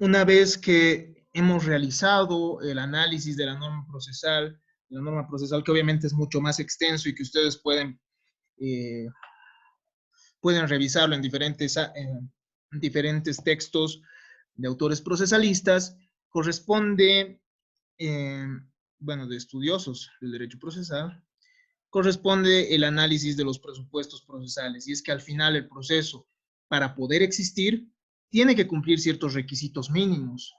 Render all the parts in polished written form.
Una vez que hemos realizado el análisis de la norma procesal que obviamente es mucho más extenso y que ustedes eh, pueden revisarlo en diferentes textos de autores procesalistas, corresponde, eh, bueno, de estudiosos del derecho procesal, corresponde el análisis de los presupuestos procesales. Y es que al final el proceso, para poder existir, tiene que cumplir ciertos requisitos mínimos.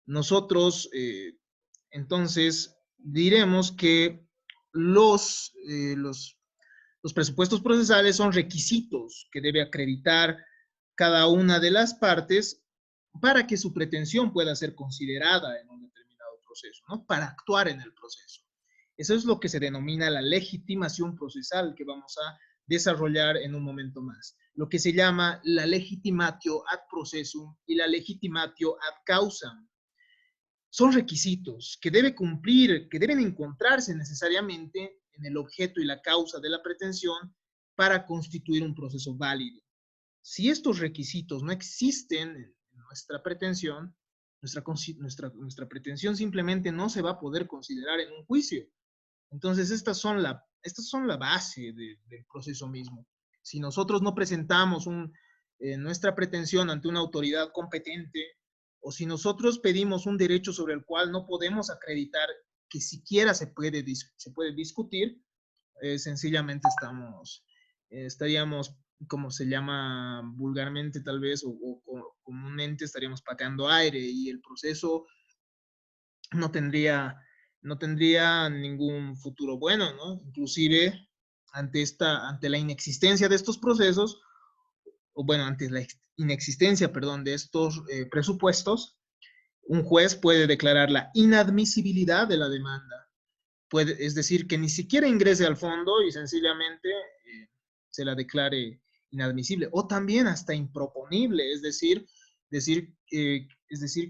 Nosotros, entonces, diremos que los, eh, los, los presupuestos procesales son requisitos que debe acreditar cada una de las partes para que su pretensión pueda ser considerada en un determinado proceso, ¿no? Para actuar en el proceso. Eso es lo que se denomina la legitimación procesal que vamos a desarrollar en un momento más. Lo que se llama la legitimatio ad processum y la legitimatio ad causam. Son requisitos que debe cumplir, que deben encontrarse necesariamente en el objeto y la causa de la pretensión para constituir un proceso válido. Si estos requisitos no existen en nuestra pretensión, nuestra pretensión simplemente no se va a poder considerar en un juicio. Entonces, estas son la base del proceso mismo. Si nosotros no presentamos nuestra pretensión ante una autoridad competente, o si nosotros pedimos un derecho sobre el cual no podemos acreditar que siquiera se puede discutir, sencillamente estaríamos, como se llama vulgarmente tal vez, o comúnmente estaríamos pateando aire y el proceso no tendría, no tendría ningún futuro bueno, ¿no? Inclusive ante la inexistencia de estos procesos, o bueno, ante la inexistencia, perdón, de estos presupuestos, un juez puede declarar la inadmisibilidad de la demanda. Es decir, que ni siquiera ingrese al fondo y sencillamente se la declare inadmisible. O también hasta improponible, es decir, que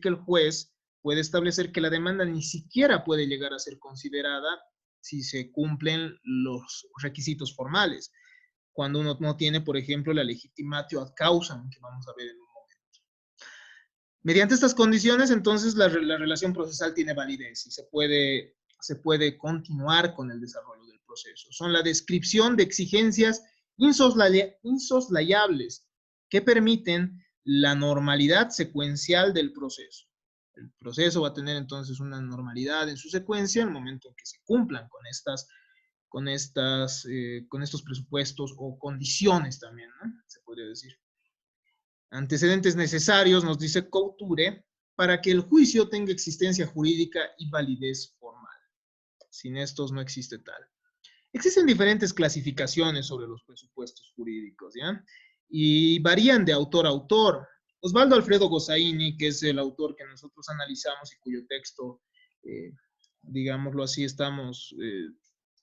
el juez puede establecer que la demanda ni siquiera puede llegar a ser considerada si se cumplen los requisitos formales, cuando uno no tiene, por ejemplo, la legitimatio ad causam, que vamos a ver en un momento. Mediante estas condiciones, entonces, la relación procesal tiene validez y se puede continuar con el desarrollo del proceso. Son la descripción de exigencias insoslayables que permiten la normalidad secuencial del proceso. El proceso va a tener entonces una normalidad en su secuencia en el momento en que se cumplan con estos presupuestos o condiciones también, ¿no? Se podría decir. Antecedentes necesarios, nos dice Couture, para que el juicio tenga existencia jurídica y validez formal. Sin estos no existe tal. Existen diferentes clasificaciones sobre los presupuestos jurídicos, ¿ya? Y varían de autor a autor. Osvaldo Alfredo Gossaini, que es el autor que nosotros analizamos y cuyo texto, digámoslo así,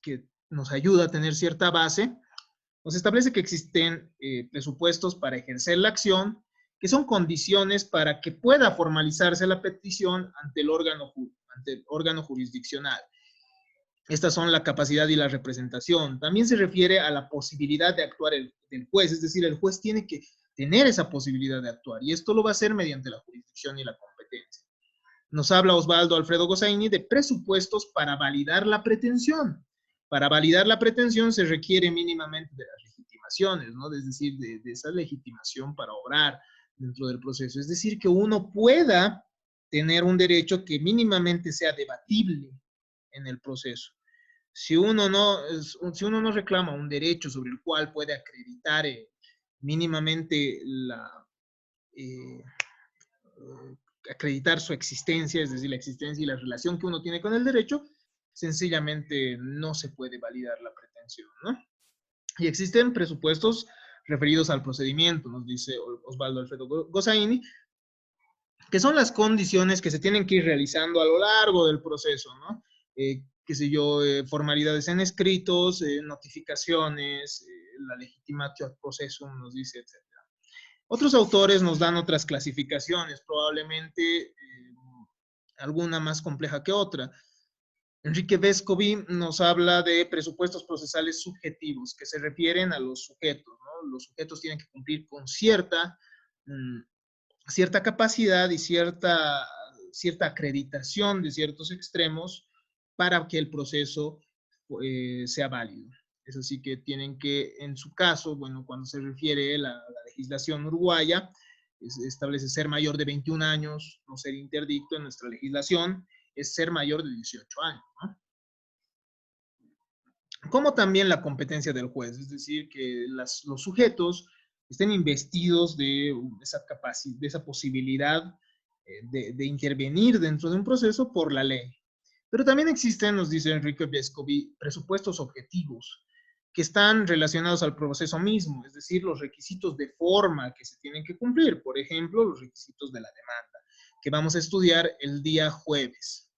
que nos ayuda a tener cierta base, nos establece que existen presupuestos para ejercer la acción, que son condiciones para que pueda formalizarse la petición ante el órgano jurisdiccional. Estas son la capacidad y la representación. También se refiere a la posibilidad de actuar del juez, es decir, el juez tiene que tener esa posibilidad de actuar, y esto lo va a hacer mediante la jurisdicción y la competencia. Nos habla Osvaldo Alfredo Gossaini de presupuestos para validar la pretensión. Para validar la pretensión se requiere mínimamente de las legitimaciones, ¿no? Es decir, de esa legitimación para obrar dentro del proceso. Es decir, que uno pueda tener un derecho que mínimamente sea debatible en el proceso. Si uno no reclama un derecho sobre el cual puede acreditar mínimamente eh, acreditar su existencia, es decir, la existencia y la relación que uno tiene con el derecho, sencillamente no se puede validar la pretensión, ¿no? Y existen presupuestos referidos al procedimiento, nos dice Osvaldo Alfredo Gossaini, que son las condiciones que se tienen que ir realizando a lo largo del proceso, ¿no? Qué sé yo, formalidades en escritos, notificaciones, la legitimatio ad processum nos dice, etc. Otros autores nos dan otras clasificaciones, probablemente alguna más compleja que otra. Enrique Vescovi nos habla de presupuestos procesales subjetivos, que se refieren a los sujetos, ¿no? Los sujetos tienen que cumplir con cierta capacidad y cierta acreditación de ciertos extremos para que el proceso sea válido. Es así que tienen que, en su caso, bueno, cuando se refiere a la legislación uruguaya, establece ser mayor de 21 años, no ser interdicto. En nuestra legislación es ser mayor de 18 años, ¿no? Como también la competencia del juez, es decir, que los sujetos estén investidos de esa capacidad, de esa posibilidad de intervenir dentro de un proceso por la ley. Pero también existen, nos dice Enrique Vescovi, presupuestos objetivos que están relacionados al proceso mismo, es decir, los requisitos de forma que se tienen que cumplir, por ejemplo, los requisitos de la demanda, que vamos a estudiar el día jueves.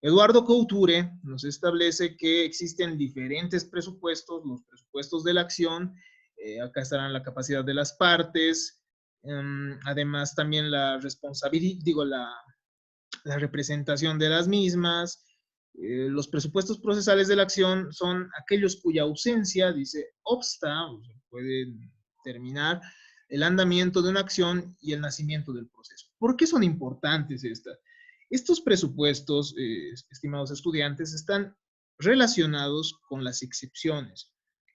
Eduardo Couture nos establece que existen diferentes presupuestos, los presupuestos de la acción, acá estarán la capacidad de las partes, además también la responsabilidad, digo, la representación de las mismas. Los presupuestos procesales de la acción son aquellos cuya ausencia, dice, obsta, o sea, puede terminar el andamiento de una acción y el nacimiento del proceso. ¿Por qué son importantes estas? Estos presupuestos, estimados estudiantes, están relacionados con las excepciones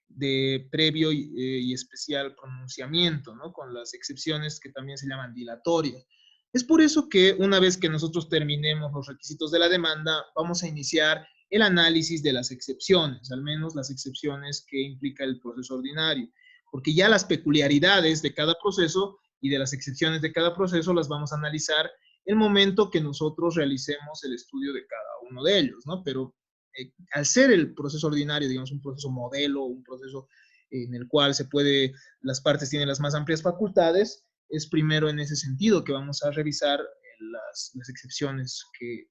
de previo y especial pronunciamiento, ¿no? Con las excepciones que también se llaman dilatorias. Es por eso que una vez que nosotros terminemos los requisitos de la demanda, vamos a iniciar el análisis de las excepciones, al menos las excepciones que implica el proceso ordinario, porque ya las peculiaridades de cada proceso y de las excepciones de cada proceso las vamos a analizar el momento que nosotros realicemos el estudio de cada uno de ellos, ¿no? Pero al ser el proceso ordinario, digamos, un proceso modelo, un proceso en el cual las partes tienen las más amplias facultades, es primero en ese sentido que vamos a revisar las excepciones que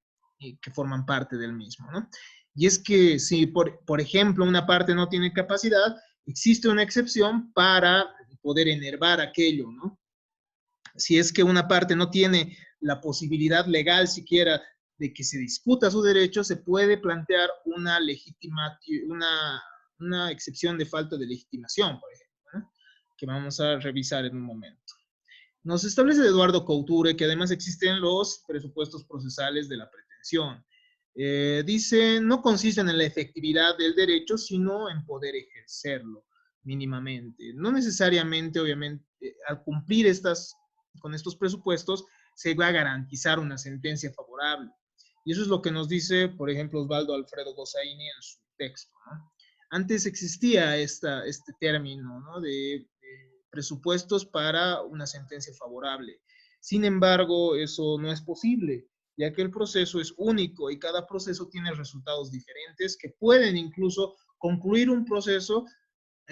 forman parte del mismo, ¿no? Y es que si, por ejemplo, una parte no tiene capacidad, existe una excepción para poder enervar aquello, ¿no? Si es que una parte no tiene la posibilidad legal siquiera de que se discuta su derecho, se puede plantear una excepción de falta de legitimación, por ejemplo, ¿no? Que vamos a revisar en un momento. Nos establece Eduardo Couture que además existen los presupuestos procesales de la pretensión. Dice, no consisten en la efectividad del derecho, sino en poder ejercerlo mínimamente. No necesariamente, obviamente, al cumplir con estos presupuestos, se va a garantizar una sentencia favorable. Y eso es lo que nos dice, por ejemplo, Osvaldo Alfredo Gossaini en su texto, ¿no? Antes existía este término, ¿no? de presupuestos para una sentencia favorable. Sin embargo, eso no es posible, ya que el proceso es único y cada proceso tiene resultados diferentes que pueden incluso concluir un proceso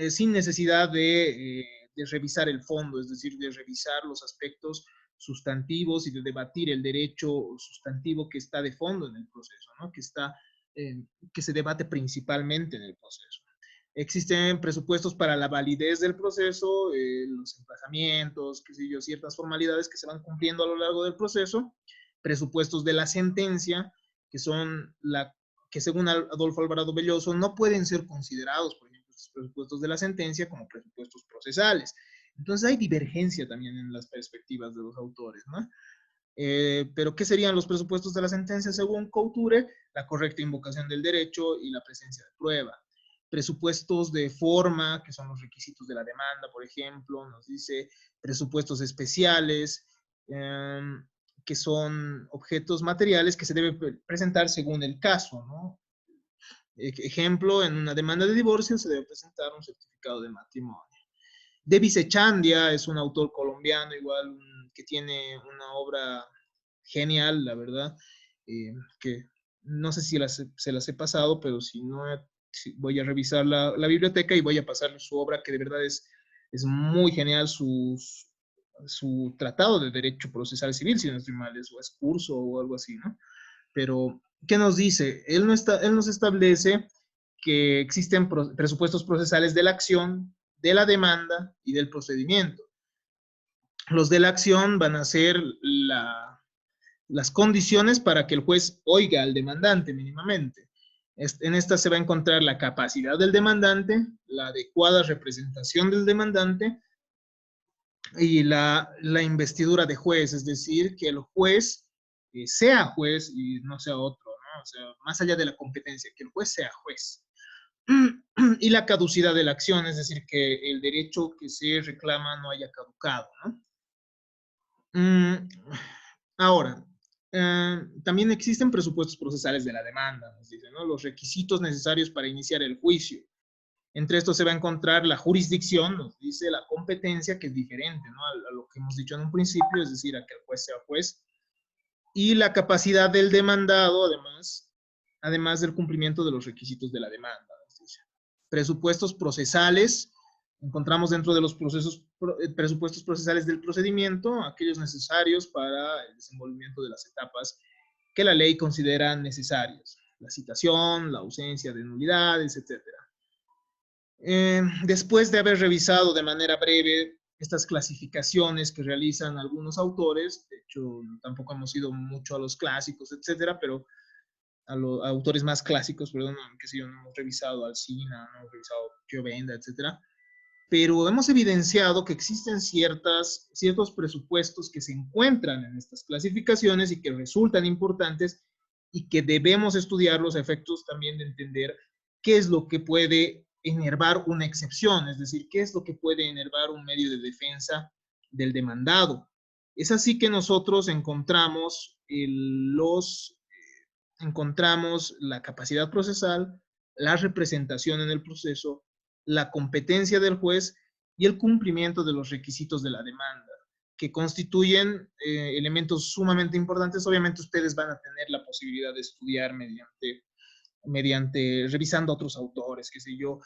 sin necesidad de revisar el fondo, es decir, de revisar los aspectos sustantivos y de debatir el derecho sustantivo que está de fondo en el proceso, ¿no? Que se debate principalmente en el proceso. Existen presupuestos para la validez del proceso, los emplazamientos, qué sé yo, ciertas formalidades que se van cumpliendo a lo largo del proceso, presupuestos de la sentencia, que son que según Adolfo Alvarado Belloso no pueden ser considerados, por ejemplo, estos presupuestos de la sentencia como presupuestos procesales. Entonces hay divergencia también en las perspectivas de los autores, ¿no? Pero ¿qué serían los presupuestos de la sentencia según Couture? La correcta invocación del derecho y la presencia de prueba. Presupuestos de forma, que son los requisitos de la demanda, por ejemplo, nos dice presupuestos especiales, que son objetos materiales que se deben presentar según el caso, ¿no? Ejemplo, en una demanda de divorcio se debe presentar un certificado de matrimonio. Devis Echandia es un autor colombiano, igual, que tiene una obra genial, la verdad, que no sé si se las he pasado, pero si no, voy a revisar la biblioteca y voy a pasarle su obra, que de verdad es muy genial, su tratado de derecho procesal civil, si no estoy mal, o es curso o algo así, ¿no? Pero, ¿qué nos dice? Él nos establece que existen presupuestos procesales de la acción, de la demanda y del procedimiento. Los de la acción van a ser las condiciones para que el juez oiga al demandante mínimamente. En esta se va a encontrar la capacidad del demandante, la adecuada representación del demandante, y la investidura de juez, es decir, que el juez sea juez y no sea otro, ¿no? O sea, más allá de la competencia, que el juez sea juez. Y la caducidad de la acción, es decir, que el derecho que se reclama no haya caducado, ¿no? Ahora, también existen presupuestos procesales de la demanda, nos dicen, ¿no? Los requisitos necesarios para iniciar el juicio. Entre estos se va a encontrar la jurisdicción, nos dice la competencia, que es diferente, ¿no? A lo que hemos dicho en un principio, es decir, a que el juez sea juez, y la capacidad del demandado, además del cumplimiento de los requisitos de la demanda. Nos dice. Presupuestos procesales, encontramos dentro de los presupuestos procesales del procedimiento aquellos necesarios para el desenvolvimiento de las etapas que la ley considera necesarias. La citación, la ausencia de nulidades, etc. Después de haber revisado de manera breve estas clasificaciones que realizan algunos autores, de hecho tampoco hemos ido mucho a los clásicos, etcétera, pero a los autores más clásicos, perdón, que si yo no hemos revisado Alsina, no hemos revisado Giovenda, etcétera, pero hemos evidenciado que existen ciertos presupuestos que se encuentran en estas clasificaciones y que resultan importantes y que debemos estudiar los efectos también de entender qué es lo que puede enervar una excepción, es decir, qué es lo que puede enervar un medio de defensa del demandado. Es así que nosotros encontramos la capacidad procesal, la representación en el proceso, la competencia del juez y el cumplimiento de los requisitos de la demanda, que constituyen elementos sumamente importantes. Obviamente ustedes van a tener la posibilidad de estudiar mediante revisando a otros autores, qué sé yo,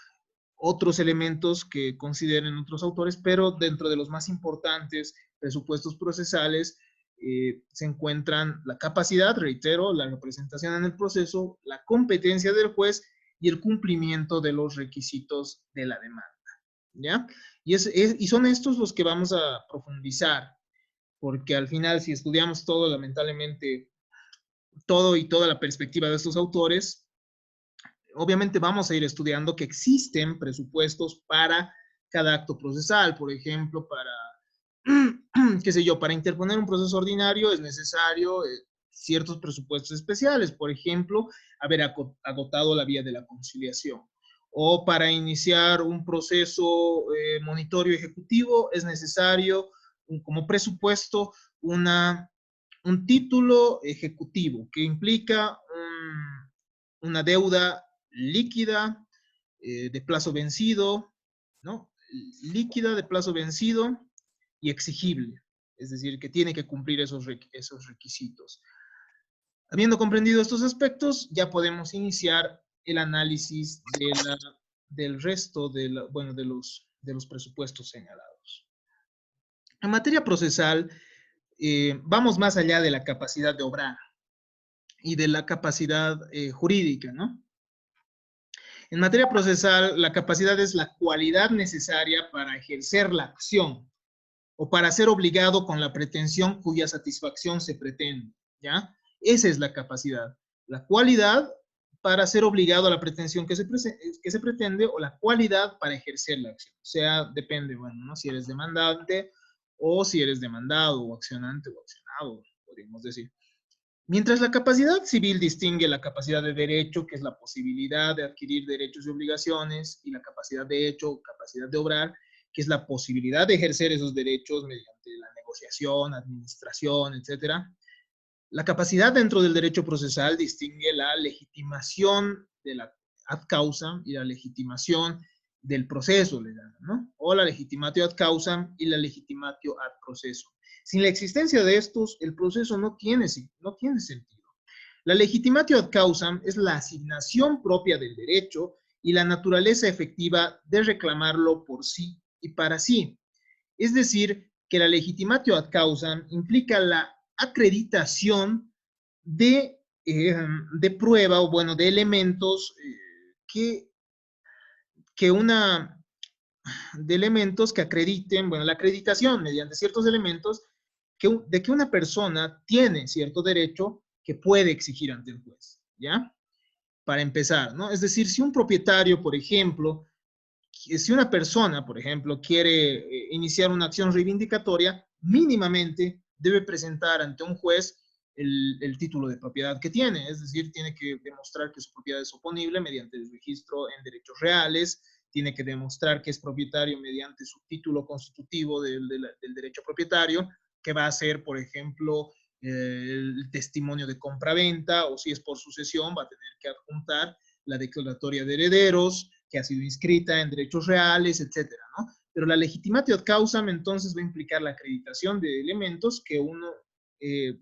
otros elementos que consideren otros autores, pero dentro de los más importantes presupuestos procesales se encuentran la capacidad, reitero, la representación en el proceso, la competencia del juez y el cumplimiento de los requisitos de la demanda. ¿Ya? Y son estos los que vamos a profundizar, porque al final, si estudiamos todo, lamentablemente, todo y toda la perspectiva de estos autores, obviamente vamos a ir estudiando que existen presupuestos para cada acto procesal. Por ejemplo, qué sé yo, para interponer un proceso ordinario es necesario ciertos presupuestos especiales. Por ejemplo, haber agotado la vía de la conciliación. O para iniciar un proceso monitorio ejecutivo es necesario como presupuesto un título ejecutivo que implica una deuda líquida de plazo vencido, ¿no? Líquida de plazo vencido y exigible, es decir, que tiene que cumplir esos requisitos. Habiendo comprendido estos aspectos, ya podemos iniciar el análisis del resto de los presupuestos señalados. En materia procesal, vamos más allá de la capacidad de obrar y de la capacidad jurídica, ¿no? En materia procesal, la capacidad es la cualidad necesaria para ejercer la acción o para ser obligado con la pretensión cuya satisfacción se pretende, ¿ya? Esa es la capacidad. La cualidad para ser obligado a la pretensión que se pretende o la cualidad para ejercer la acción. O sea, depende, bueno, ¿no? Si eres demandante o si eres demandado o accionante o accionado, podríamos decir. Mientras la capacidad civil distingue la capacidad de derecho, que es la posibilidad de adquirir derechos y obligaciones, y la capacidad de hecho, capacidad de obrar, que es la posibilidad de ejercer esos derechos mediante la negociación, administración, etc. La capacidad dentro del derecho procesal distingue la legitimación de la ad causam y la legitimación del proceso legal, ¿no? O la legitimatio ad causam y la legitimatio ad proceso. Sin la existencia de estos, el proceso no tiene sentido. La legitimatio ad causam es la asignación propia del derecho y la naturaleza efectiva de reclamarlo por sí y para sí. Es decir, que la legitimatio ad causam implica la acreditación de prueba o, bueno, de elementos de elementos que acrediten, bueno, la acreditación mediante ciertos elementos de que una persona tiene cierto derecho que puede exigir ante el juez, ¿ya? Para empezar, ¿no? Es decir, si un propietario, por ejemplo, si una persona, por ejemplo, quiere iniciar una acción reivindicatoria, mínimamente debe presentar ante un juez el título de propiedad que tiene, es decir, tiene que demostrar que su propiedad es oponible mediante el registro en derechos reales, tiene que demostrar que es propietario mediante su título constitutivo del derecho propietario, que va a ser, por ejemplo, el testimonio de compraventa, o si es por sucesión, va a tener que adjuntar la declaratoria de herederos, que ha sido inscrita en derechos reales, etcétera, ¿no? Pero la legitimatio ad causam entonces va a implicar la acreditación de elementos que uno,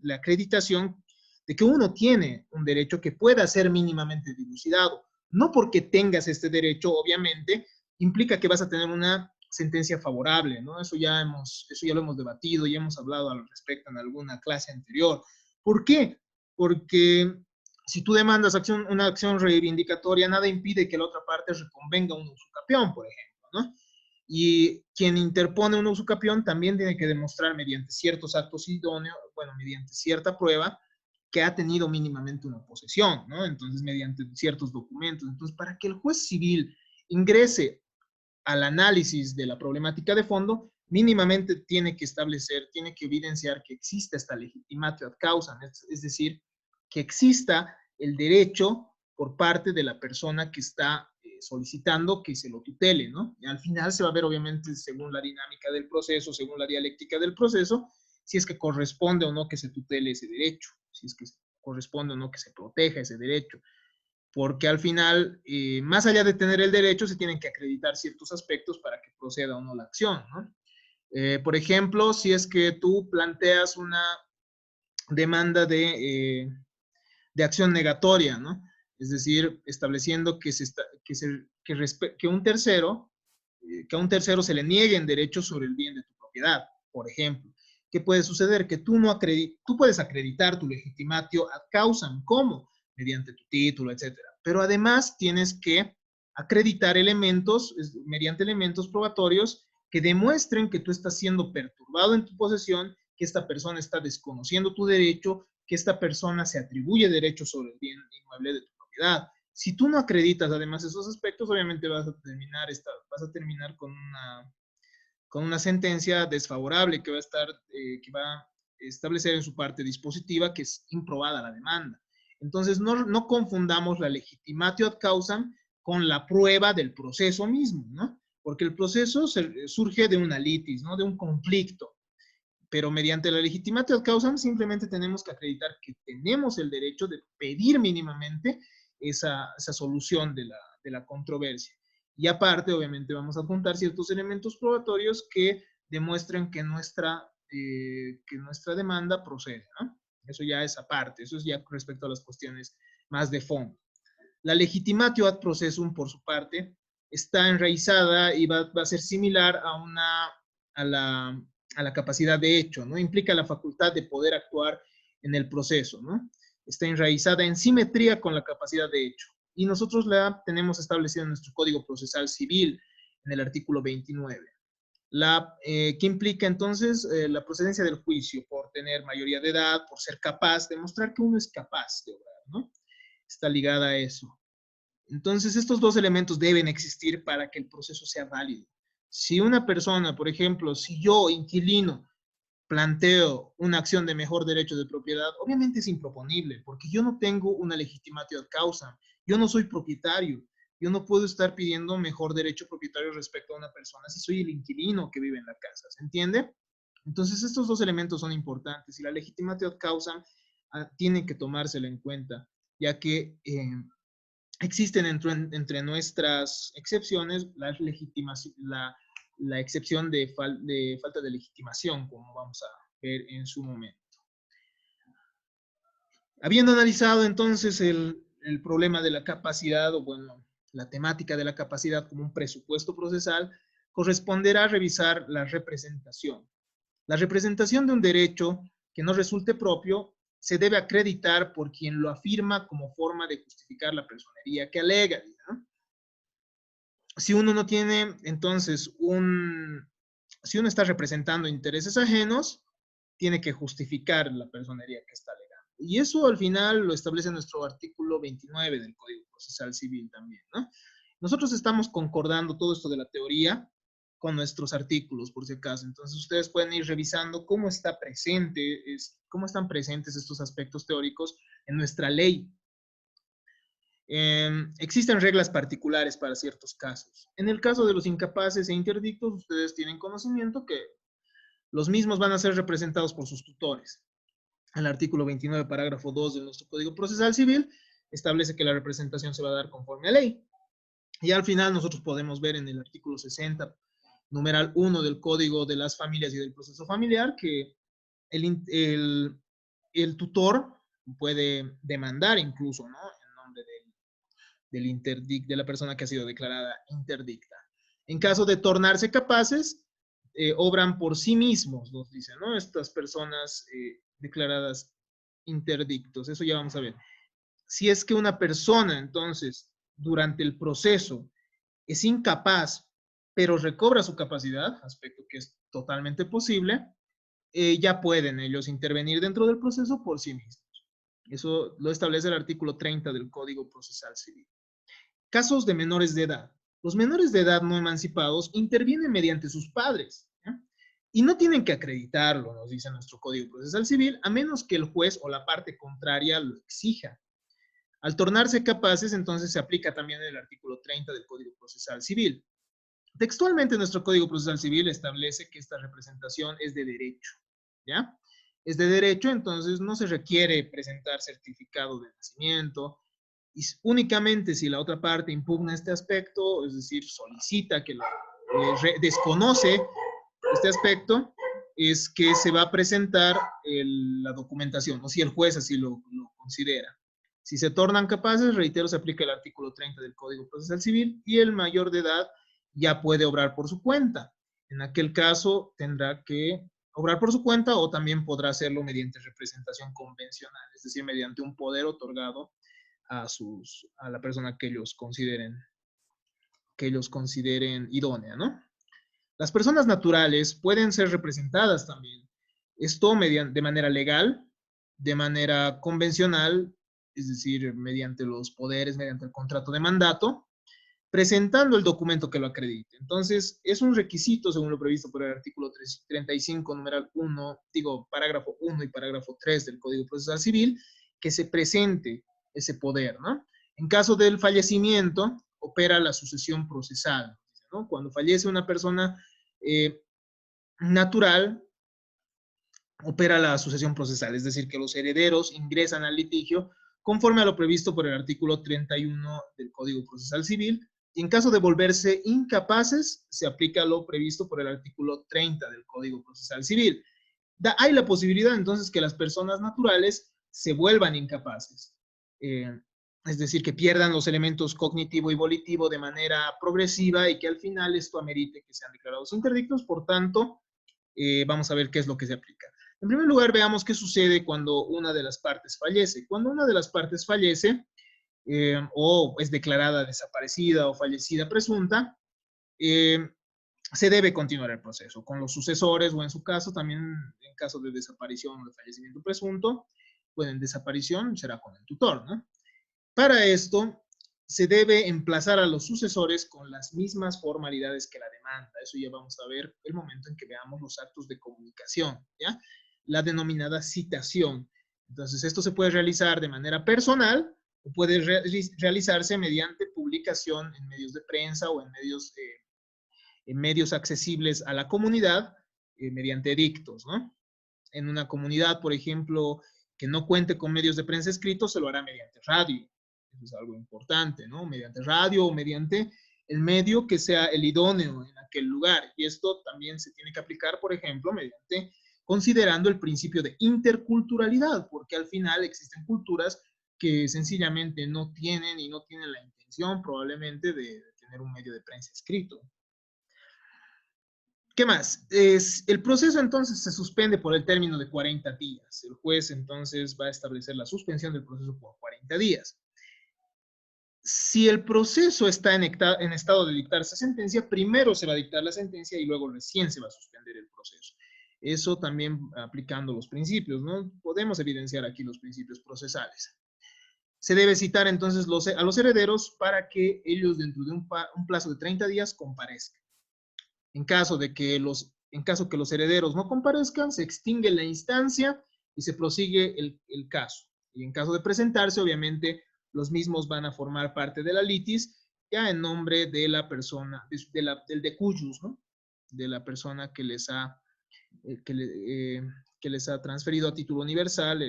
la acreditación de que uno tiene un derecho que pueda ser mínimamente dilucidado. No porque tengas este derecho, obviamente, implica que vas a tener una sentencia favorable, ¿no? Eso ya lo hemos debatido y hemos hablado al respecto en alguna clase anterior. ¿Por qué? Porque si tú demandas una acción reivindicatoria, nada impide que la otra parte reconvenga un usucapión, por ejemplo, ¿no? Y quien interpone un usucapión también tiene que demostrar mediante ciertos actos idóneos, bueno, mediante cierta prueba, que ha tenido mínimamente una posesión, ¿no? Entonces, mediante ciertos documentos. Entonces, para que el juez civil ingrese al análisis de la problemática de fondo, mínimamente tiene que establecer, tiene que evidenciar que existe esta legitimatio ad causam, es decir, que exista el derecho por parte de la persona que está solicitando que se lo tutele, ¿no? Y al final se va a ver, obviamente, según la dinámica del proceso, según la dialéctica del proceso, si es que corresponde o no que se tutele ese derecho, si es que corresponde o no que se proteja ese derecho, porque al final, más allá de tener el derecho, se tienen que acreditar ciertos aspectos para que proceda o no la acción, ¿no? Por ejemplo, si es que tú planteas una demanda de acción negatoria, ¿no? Es decir, estableciendo que un tercero, que a un tercero se le nieguen derechos sobre el bien de tu propiedad, por ejemplo. ¿Qué puede suceder? Que tú puedes acreditar tu legitimatio ad causam, ¿cómo? Mediante tu título, etcétera. Pero además tienes que acreditar elementos, mediante elementos probatorios que demuestren que tú estás siendo perturbado en tu posesión, que esta persona está desconociendo tu derecho, que esta persona se atribuye derechos sobre el bien inmueble de tu propiedad. Si tú no acreditas además esos aspectos, obviamente vas a terminar con una sentencia desfavorable que va a establecer en su parte dispositiva que es improbada la demanda. Entonces, no confundamos la legitimatio ad causam con la prueba del proceso mismo, ¿no? Porque el proceso surge de una litis, ¿no? De un conflicto. Pero mediante la legitimatio ad causam simplemente tenemos que acreditar que tenemos el derecho de pedir mínimamente esa solución de la controversia. Y aparte, obviamente, vamos a apuntar ciertos elementos probatorios que demuestren que nuestra demanda procede, ¿no? Eso ya es aparte, eso es ya respecto a las cuestiones más de fondo. La legitimatio ad processum, por su parte, está enraizada y va a ser similar a la capacidad de hecho, ¿no? Implica la facultad de poder actuar en el proceso, ¿no? Está enraizada en simetría con la capacidad de hecho. Y nosotros la tenemos establecida en nuestro Código Procesal Civil, en el artículo 29. ¿Qué implica entonces la procedencia del juicio? Por tener mayoría de edad, por ser capaz, demostrar que uno es capaz de obrar, ¿no? Está ligada a eso. Entonces, estos dos elementos deben existir para que el proceso sea válido. Si una persona, por ejemplo, si yo, inquilino, planteo una acción de mejor derecho de propiedad, obviamente es improponible, porque yo no tengo una legitimatio ad causam, yo no soy propietario, yo no puedo estar pidiendo mejor derecho propietario respecto a una persona si soy el inquilino que vive en la casa, ¿se entiende? Entonces, estos dos elementos son importantes y la legitimatio ad causam tiene que tomársela en cuenta, ya que existen entre nuestras excepciones la excepción de falta de legitimación, como vamos a ver en su momento. Habiendo analizado entonces el problema de la capacidad, o bueno, la temática de la capacidad como un presupuesto procesal, corresponderá revisar la representación. La representación de un derecho que no resulte propio se debe acreditar por quien lo afirma como forma de justificar la personería que alega, ¿no? Si uno no tiene, entonces, si uno está representando intereses ajenos, tiene que justificar la personería que está alegando. Y eso al final lo establece nuestro artículo 29 del Código Procesal Civil también, ¿no? Nosotros estamos concordando todo esto de la teoría con nuestros artículos, por si acaso. Entonces, ustedes pueden ir revisando cómo está presente, cómo están presentes estos aspectos teóricos en nuestra ley. Existen reglas particulares para ciertos casos. En el caso de los incapaces e interdictos, ustedes tienen conocimiento que los mismos van a ser representados por sus tutores. El artículo 29, parágrafo 2 de nuestro Código Procesal Civil establece que la representación se va a dar conforme a ley. Y al final nosotros podemos ver en el artículo 60, numeral 1 del Código de las Familias y del Proceso Familiar, que el tutor puede demandar incluso, ¿no?, en nombre de la persona que ha sido declarada interdicta. En caso de tornarse capaces, obran por sí mismos, nos dicen, ¿no?, estas personas declaradas interdictos. Eso ya vamos a ver. Si es que una persona, entonces, durante el proceso es incapaz, pero recobra su capacidad, aspecto que es totalmente posible, ya pueden ellos intervenir dentro del proceso por sí mismos. Eso lo establece el artículo 30 del Código Procesal Civil. Casos de menores de edad. Los menores de edad no emancipados intervienen mediante sus padres, ¿ya?, y no tienen que acreditarlo, nos dice nuestro Código Procesal Civil, a menos que el juez o la parte contraria lo exija. Al tornarse capaces, entonces se aplica también el artículo 30 del Código Procesal Civil. Textualmente nuestro Código Procesal Civil establece que esta representación es de derecho, ¿ya? Es de derecho, entonces no se requiere presentar certificado de nacimiento, y únicamente si la otra parte impugna este aspecto, es decir, solicita que desconoce este aspecto, es que se va a presentar la documentación, o si el juez así lo considera. Si se tornan capaces, reitero, se aplica el artículo 30 del Código Procesal Civil y el mayor de edad ya puede obrar por su cuenta. En aquel caso tendrá que obrar por su cuenta o también podrá hacerlo mediante representación convencional, es decir, mediante un poder otorgado a la persona que ellos consideren idónea, ¿no? Las personas naturales pueden ser representadas también. Esto de manera legal, de manera convencional, es decir, mediante los poderes, mediante el contrato de mandato, presentando el documento que lo acredite. Entonces, es un requisito, según lo previsto por el artículo 35, numeral 1, parágrafo 1 y parágrafo 3 del Código Procesal Civil, que se presente ese poder, ¿no? En caso del fallecimiento, opera la sucesión procesal, ¿no? Cuando fallece una persona natural, opera la sucesión procesal, es decir, que los herederos ingresan al litigio conforme a lo previsto por el artículo 31 del Código Procesal Civil, y en caso de volverse incapaces, se aplica lo previsto por el artículo 30 del Código Procesal Civil. Hay la posibilidad entonces que las personas naturales se vuelvan incapaces, es decir, que pierdan los elementos cognitivo y volitivo de manera progresiva y que al final esto amerite que sean declarados interdictos. Por tanto, vamos a ver qué es lo que se aplica. En primer lugar, veamos qué sucede cuando una de las partes fallece. Cuando una de las partes fallece o es declarada desaparecida o fallecida presunta, se debe continuar el proceso con los sucesores o en su caso también en caso de desaparición o de fallecimiento presunto, pues en desaparición será con el tutor, ¿no? Para esto se debe emplazar a los sucesores con las mismas formalidades que la demanda. Eso ya vamos a ver el momento en que veamos los actos de comunicación, ¿ya? La denominada citación. Entonces, esto se puede realizar de manera personal o puede realizarse mediante publicación en medios de prensa o en medios accesibles a la comunidad mediante edictos, ¿no? En una comunidad, por ejemplo, que no cuente con medios de prensa escritos, se lo hará mediante radio. Eso es algo importante, ¿no? Mediante radio o mediante el medio que sea el idóneo en aquel lugar. Y esto también se tiene que aplicar, por ejemplo, considerando el principio de interculturalidad, porque al final existen culturas que sencillamente no tienen la intención probablemente de tener un medio de prensa escrito. ¿Qué más? El proceso entonces se suspende por el término de 40 días. El juez entonces va a establecer la suspensión del proceso por 40 días. Si el proceso está en estado de dictarse sentencia, primero se va a dictar la sentencia y luego recién se va a suspender el proceso. Eso también aplicando los principios, ¿no? Podemos evidenciar aquí los principios procesales. se debe citar entonces a los herederos para que ellos dentro de un plazo de 30 días comparezcan. En caso que los herederos no comparezcan, se extingue la instancia y se prosigue el caso. Y en caso de presentarse, obviamente, los mismos van a formar parte de la litis, ya en nombre de la persona, del decujus, ¿no? De la persona que les ha, que les ha transferido a título universal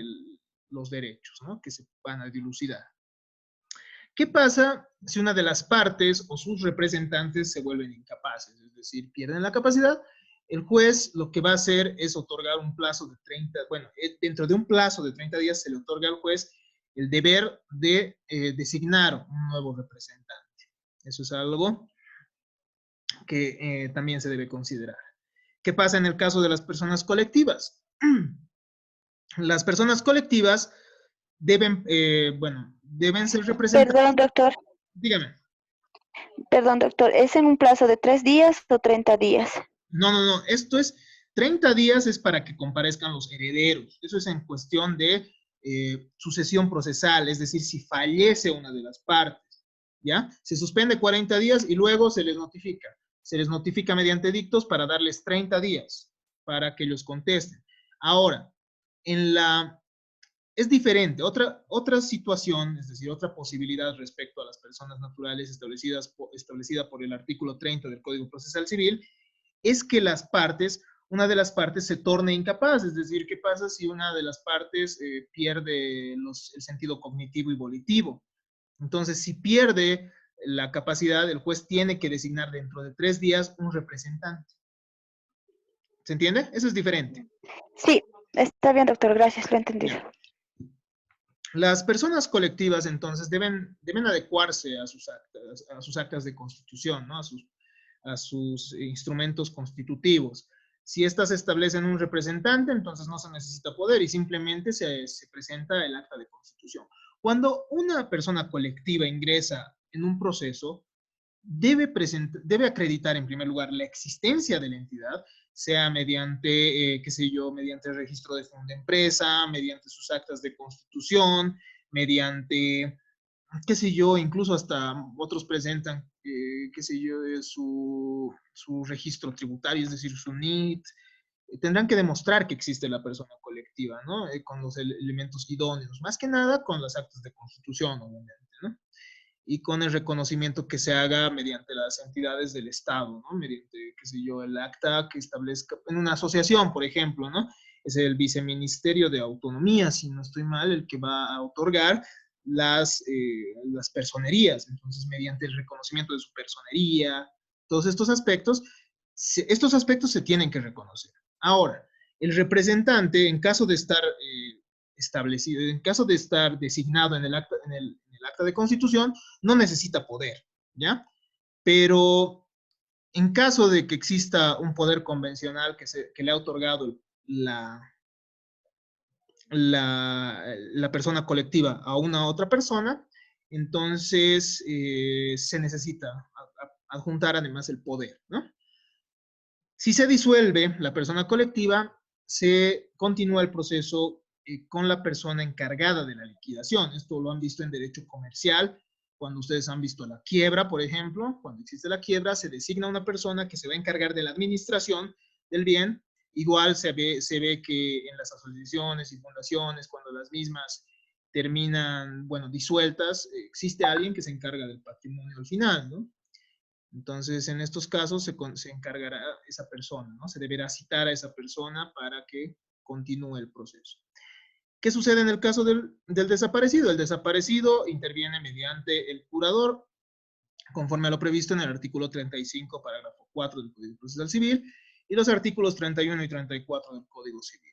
los derechos, ¿no? Que se van a dilucidar. ¿Qué pasa si una de las partes o sus representantes se vuelven incapaces? Es decir, pierden la capacidad. El juez lo que va a hacer es otorgar un plazo de 30, bueno, dentro de un plazo de 30 días se le otorga al juez el deber de designar un nuevo representante. Eso es algo que también se debe considerar. ¿Qué pasa en el caso de las personas colectivas? Las personas colectivas deben, deben ser representadas. Perdón, doctor. Dígame. Perdón, doctor. ¿Es en un plazo de 3 días o 30 días? No. Esto es 30 días es para que comparezcan los herederos. Eso es en cuestión de sucesión procesal, es decir, si fallece una de las partes, ¿ya? Se suspende 40 días y luego se les notifica. Se les notifica mediante dictos para darles 30 días para que ellos contesten. Ahora, es diferente. Otra situación, es decir, otra posibilidad respecto a las personas naturales establecida por el artículo 30 del Código Procesal Civil, es que una de las partes se torne incapaz. Es decir, ¿qué pasa si una de las partes pierde el sentido cognitivo y volitivo? Entonces, si pierde la capacidad, el juez tiene que designar dentro de 3 días un representante. ¿Se entiende? Eso es diferente. Sí, está bien, doctor. Gracias, lo he entendido. Ya. Las personas colectivas, entonces, deben adecuarse a sus actas de constitución, ¿no? A sus instrumentos constitutivos. Si éstas establecen un representante, entonces no se necesita poder y simplemente se presenta el acta de constitución. Cuando una persona colectiva ingresa en un proceso, debe acreditar en primer lugar la existencia de la entidad, sea mediante, qué sé yo, mediante el registro de fondo de empresa, mediante sus actas de constitución, mediante, qué sé yo, incluso hasta otros presentan, qué sé yo, su registro tributario, es decir, su NIT. Tendrán que demostrar que existe la persona colectiva, ¿no? Con los elementos idóneos, más que nada con las actas de constitución, obviamente, ¿no? Y con el reconocimiento que se haga mediante las entidades del Estado, ¿no? Mediante, qué sé yo, el acta que establezca en una asociación, por ejemplo, ¿no? Es el Viceministerio de Autonomía, si no estoy mal, el que va a otorgar las personerías. Entonces, mediante el reconocimiento de su personería, todos estos aspectos se tienen que reconocer. Ahora, el representante, en caso de estar establecido, en caso de estar designado en el acta de constitución, no necesita poder, ¿ya? Pero en caso de que exista un poder convencional que le ha otorgado la persona colectiva a una otra persona, entonces se necesita adjuntar además el poder, ¿no? Si se disuelve la persona colectiva, se continúa el proceso con la persona encargada de la liquidación. Esto lo han visto en derecho comercial, cuando ustedes han visto la quiebra, por ejemplo. Cuando existe la quiebra, se designa una persona que se va a encargar de la administración del bien. Igual se ve que en las asociaciones y fundaciones, cuando las mismas terminan, bueno, disueltas, existe alguien que se encarga del patrimonio al final, ¿no? Entonces, en estos casos se encargará esa persona, ¿no? Se deberá citar a esa persona para que continúe el proceso. ¿Qué sucede en el caso del desaparecido? El desaparecido interviene mediante el curador, conforme a lo previsto en el artículo 35, parágrafo 4 del Código Procesal Civil, y los artículos 31 y 34 del Código Civil.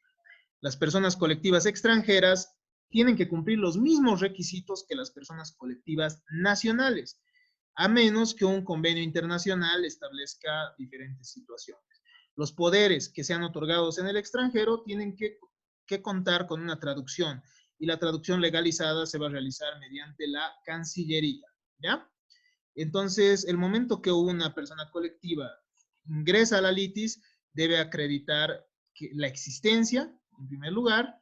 Las personas colectivas extranjeras tienen que cumplir los mismos requisitos que las personas colectivas nacionales, a menos que un convenio internacional establezca diferentes situaciones. Los poderes que sean otorgados en el extranjero tienen que contar con una traducción, y la traducción legalizada se va a realizar mediante la Cancillería, ¿ya? Entonces, el momento que una persona colectiva ingresa a la litis, debe acreditar la existencia, en primer lugar,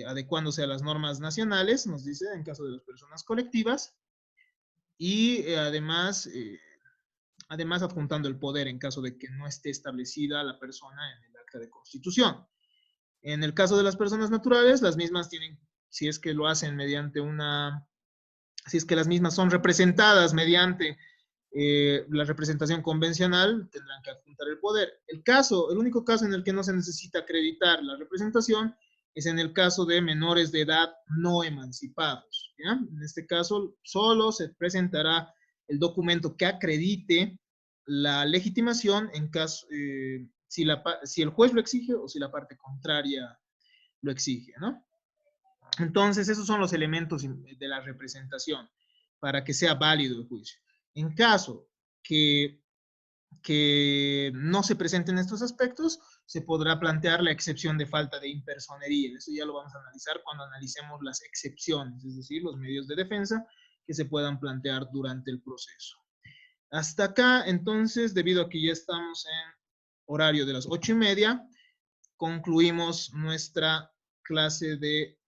adecuándose a las normas nacionales, nos dice, en caso de las personas colectivas, y además adjuntando el poder en caso de que no esté establecida la persona en el acta de constitución. En el caso de las personas naturales, las mismas tienen, si es que lo hacen mediante si es que las mismas son representadas mediante la representación convencional, tendrán que adjuntar el poder. El único caso en el que no se necesita acreditar la representación es en el caso de menores de edad no emancipados, ¿ya? En este caso, solo se presentará el documento que acredite la legitimación en caso, si el juez lo exige o si la parte contraria lo exige, ¿no? Entonces, esos son los elementos de la representación para que sea válido el juicio. En caso que no se presenten estos aspectos, se podrá plantear la excepción de falta de impersonería. Eso ya lo vamos a analizar cuando analicemos las excepciones, es decir, los medios de defensa que se puedan plantear durante el proceso. Hasta acá, entonces, debido a que ya estamos en horario de las 8:30, concluimos nuestra clase de